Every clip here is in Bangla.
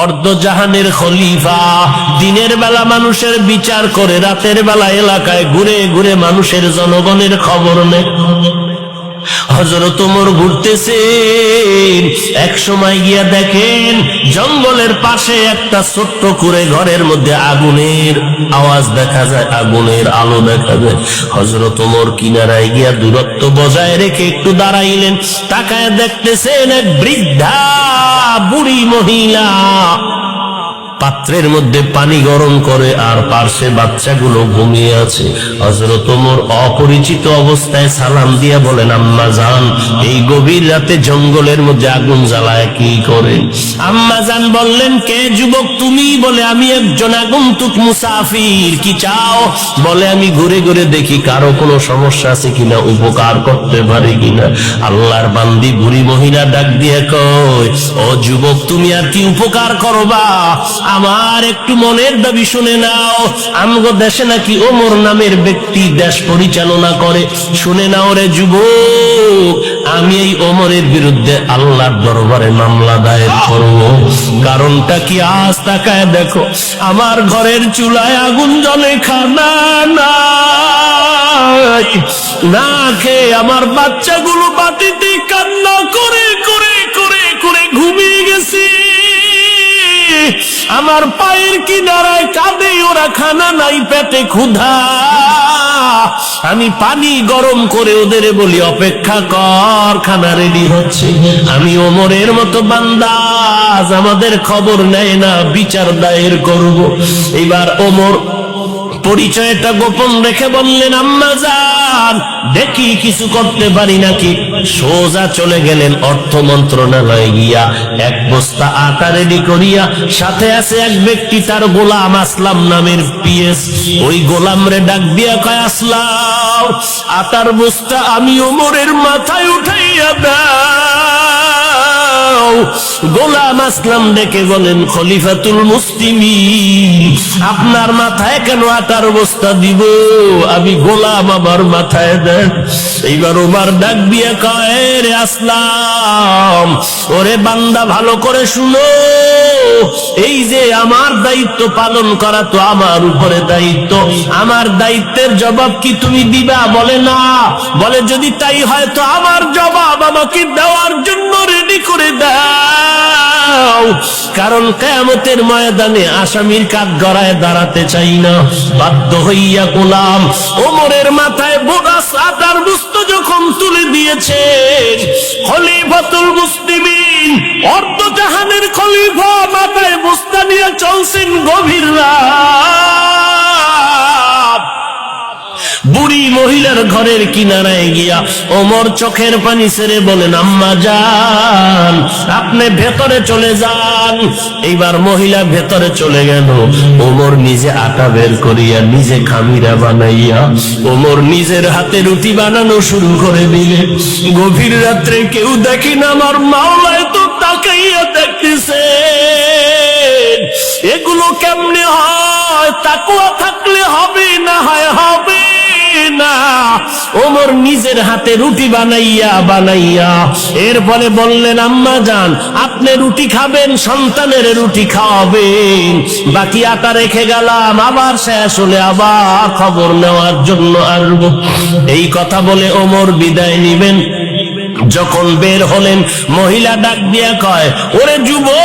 অর্ধজাহানের খলিফা, দিনের বেলা মানুষের বিচার করে, রাতের বেলা এলাকায় ঘুরে ঘুরে মানুষের জনগণের খবর নেয়। হযরত ওমর ঘুরতেছেন, এক সময় গিয়া দেখেন জঙ্গলের পাশে একটা ছোট্ট করে ঘরের মধ্যে আগুনের আওয়াজ দেখা যায়, আগুনের আলো দেখা যায়। হযরত ওমর কিনারায় গিয়া দূরত্ব বজায় রেখে একটু দাঁড়াইলেন, তাকায় দেখতেছেন এক বৃদ্ধা বুড়ি মহিলা পাত্রের মধ্যে পানি গরম করে আর পার্শ্বে বাচ্চাগুলো ঘুমিয়ে আছে। হযরত ওমর অপরিচিত অবস্থায় সালাম দিয়া বলেন, আম্মা জান, এই গভীর রাতে জঙ্গলের মধ্যে আগুন জ্বালায় কি করে? আম্মা জান বললেন, কে যুবক তুমি? বলে, আমি একজন আগন্তুক মুসাফির। কি চাও? বলে, আমি ঘুরে ঘুরে দেখি কারো কোনো সমস্যা আছে কিনা, উপকার করতে পারি কিনা। আল্লাহর বান্দি বুড়ি মহিলা ডাক দিয়ে কয়, ও যুবক, তুমি আর কি উপকার করবা? আমার একটু মনের দাবি শুনে নাও। আমগো দেশে নাকি ওমর নামের ব্যক্তি দেশ পরিচালনা করে। শুনে নাও রে যুবক, আমি এই ওমরের বিরুদ্ধে আল্লাহর দরবারে মামলা দায়ের করব। কারণটা কি? আজ তাকায় দেখো, আমার ঘরের চুলায় আগুন জ্বলে, খানা নাই, না খেয়ে আমার বাচ্চাগুলো বাটিতে কান্না করে করে করে করে ঘুমিয়ে গেছে। আমার পায়ের কিনারায় কাঁদে ওরা, খানা নাই, পেটে ক্ষুধা। আমি পানি গরম করে ওদের বলি অপেক্ষা কর, খানা রেডি হচ্ছে। আমি ওমরের মতো বান্দা, আমাদের খবর নেয় না, বিচার দায়ের করব। এবার ওমর পরিচয়টা গোপন রেখে বললেন, আম্মা জান, দেখি কিছু করতে পারি নাকি। সোজা চলে গেলেন অর্থ মন্ত্রণালয়ে, গিয়া এক বস্তা আটা রেডি করিয়া, সাথে আছে এক ব্যক্তি তার গোলাম আসলাম নামের পিএস। ওই গোলাম রে ডাক দিয়া কয়, আসলাম, আটার বস্তা আমি ওমরের মাথায় উঠাইয়া দাও। গোলাম আসলাম ডেকে বলেন, খলিফাতুল মুসলিমিন, আপনার মাথায় কেন আটার বস্তা দিব? আমি গোলাম, আমার মাথায় দেন। এইবার ওমর ডাক দিয়ে কয়, রে আসলাম, ওরে বান্দা, ভালো করে শুনো, এই যে আমার দায়িত্ব পালন করা তো আমার উপরে দায়িত্ব, আমার দায়িত্বের জবাব কি তুমি দিবা? বলে, না। বলে, যদি তাই হয় তো আমার জবাব আমাকে দেওয়ার জন্য রেডি করে দাও, কারণ কিয়ামতের ময়দানে আসামির কাঠগড়ায় দাঁড়াতে চাই না। বাধ্য হইয়া গোলাম ওমরের মাথায় বোগাস আটার বস্তা যখন তুলে দিয়েছে, খলিফাতুল মুসলিমিন, অর্ধজাহানের খলিফা, মাথায় বস্তা নিয়ে চলছেন গভীর রাত। বুড়ি মহিলার ঘরের কিনারায় গিয়া ওমর চোখের পানি ছেড়ে বলেন, আম্মা জান, আপনি ভেতরে চলে যান। এইবার মহিলা ভেতরে চলে গেল। ওমর নিজে আটা বের করিয়া, নিজে খামিরা বানাইয়া, ওমর নিজের হাতে রুটি বানানো শুরু করে দিলেন। গভীর রাত্রে কেউ দেখি না, আমার মাওলায় তো তাকাইয়া দেখতেছে। এগুলো কেমনে হয়? তাকওয়া থাকলে হবে, না হয় হবে না। ওমর নিজের হাতে রুটি বানাইয়া বানাইয়া এরপরে বললেন, আম্মা জান, আপনি রুটি খাবেন, সন্তানের রুটি খাওয়াবেন, বাকি আটা রেখে গেলাম, আবার শেষ হলে আবার খবর নেওয়ার জন্য আসবো। এই কথা বলে ওমর বিদায় নিবেন। যখন বের হলেন, মহিলা ডাক দিয়া কয়, ওরে যুবক,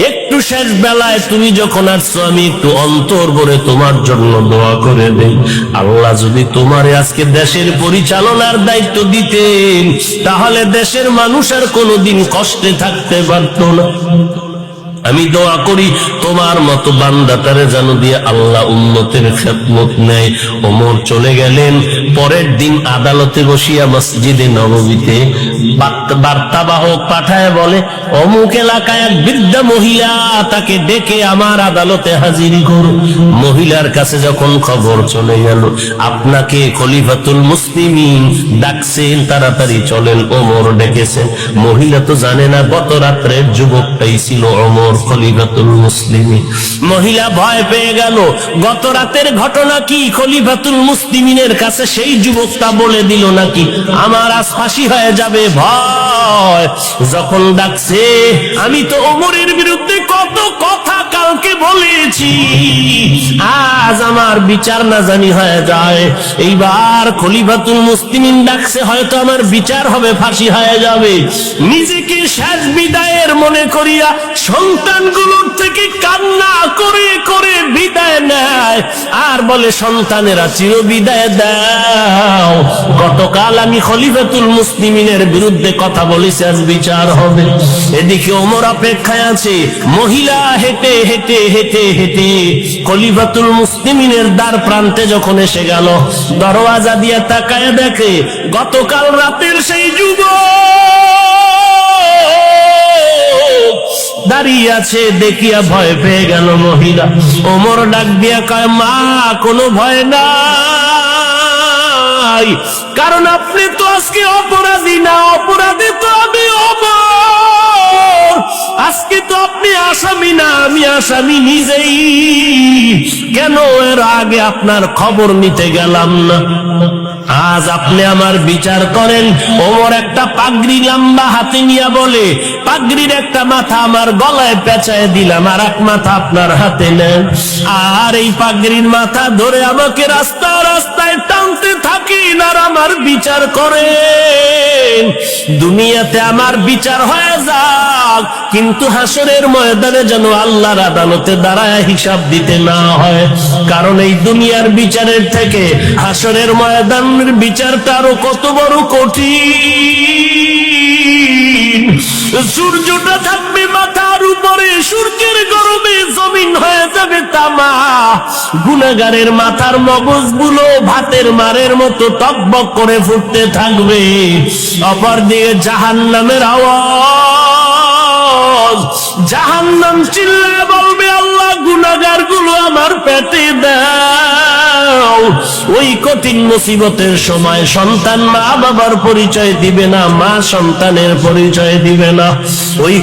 একটু শেষ বেলায় তুমি যখন আসছো, আমি একটু অন্তর ভরে তোমার জন্য দোয়া করে দেই। আল্লাহ যদি তোমারে আজকে দেশের পরিচালনার দায়িত্ব দিতেন, তাহলে দেশের মানুষ আর কোনোদিন কষ্টে থাকতে পারত না। আমি দোয়া করি তোমার মতো বান্দাটারে যেন দিয়ে আল্লাহ উম্মতের খেদমত নেয়। ওমর চলে গেলেন। পরের দিন আদালতে বসিয়া মসজিদে নববীতে বার্তাবাহক পাঠায় বলে, অমুক এলাকায় এক বৃদ্ধা মহিলা, তাকে ডেকে আমার আদালতে হাজির করো। মহিলার কাছে যখন খবর চলে গেল, আপনাকে খলিফাতুল মুসলিমিন ডাকছেন, তাড়াতাড়ি চলেন, ওমর ডেকেছেন। মহিলা তো জানে না গত রাত্রের যুবকটাই ছিল ওমর। ওমর খলিফাতুল মুসলিমিন। মহিলা ভয় পেয়ে গেল, গত রাতের ঘটনা কি খলিফাতুল মুসলিমিনের কাছে সেই যুবকটা বলে দিল নাকি আমার আজ ফাঁসি হয়ে যাবে। ভয় যখন ডাকছে, আমি তো ওমরের বিরুদ্ধে কত কথা কালকে বলেছি, আজ আমার বিচার না জানি হয়ে যায়। এইবার খলিফাতুল মুসলিমিন ডাকছে, হয়তো আমার বিচার হবে, ফাঁসি হয়ে যাবে। নিজেকে শেষ বিদায়ের মনে করিয়া সন্তানগুলোর থেকে কান্না করে করে বিদায় নেয়, আর বলে সন্তানেরা চির বিদায় দাও, গতকাল আমি খলিফাতুল মুসলিমিনের বিরুদ্ধে কথা বলেছি, আজ বিচার হবে। এদিকে ওমর অপেক্ষায় আছে। মহিলা হেঁটে হেঁটে হেঁটে হেঁটে খলিফাতুল মুসলিমিনের দ্বার প্রান্তে যখন এসে গেল, দরওয়াজা দিয়ে তাকায় দেখে গতকাল রাতের সেই যুবক দাঁড়িয়ে আছে। দেখিয়া ভয় পেয়ে গেল মহিলা। ওমর ডাক দিয়া কয়, মা কোনো ভয় নাই, কারণ আপনি তো আজকে অপরাধী না, অপরাধী তো আমি ওমর। আজকে তো আপনি আসামি না, আমি আসামি নিজেই। কেন এর আগে আপনার খবর নিতে গেলাম না? আজ আপনি আমার বিচার করেন। ওমর একটা পাগড়ি লম্বা হাতে নিয়ে বলে, পাগড়ির একটা মাথা আমার গলায় পেঁচায় দিলাম, আর এক মাথা আপনার হাতে নেন, আর এই পাগড়ির মাথা ধরে আমাকে রাস্তায় রাস্তায় টানতে থাকেন, আর আমার বিচার করেন। দুনিয়াতে আমার বিচার হয়ে যাক, কিন্তু হাসরের ময়দানে যেন আল্লাহর আদালতে দাঁড়ায় হিসাব দিতে না হয়। কারণ এই দুনিয়ার বিচারের থেকে হাসরের ময়দানের বিচারটা আরো কত বড় কঠিন। সূর্যটা থাকবে মাথার উপরে, সূর্যের গরমে জমিন হয়ে যাবে তামা। গুনাহগারের মাথার মগজগুলো ভাতের মারের মতো টকবক করে ফুটতে থাকবে। অপর দিকে জাহান্নামের আওয়াজ, জাহান্নাম চিল্লায় বলবে, আল্লাহ গুনাহগার গুলো আমার পেটে দাও। ওই কঠিন মুসিবতের সময় সন্তান মা বাবার পরিচয় দিবে না, মা সন্তানের পরিচয় দিবে না। ওই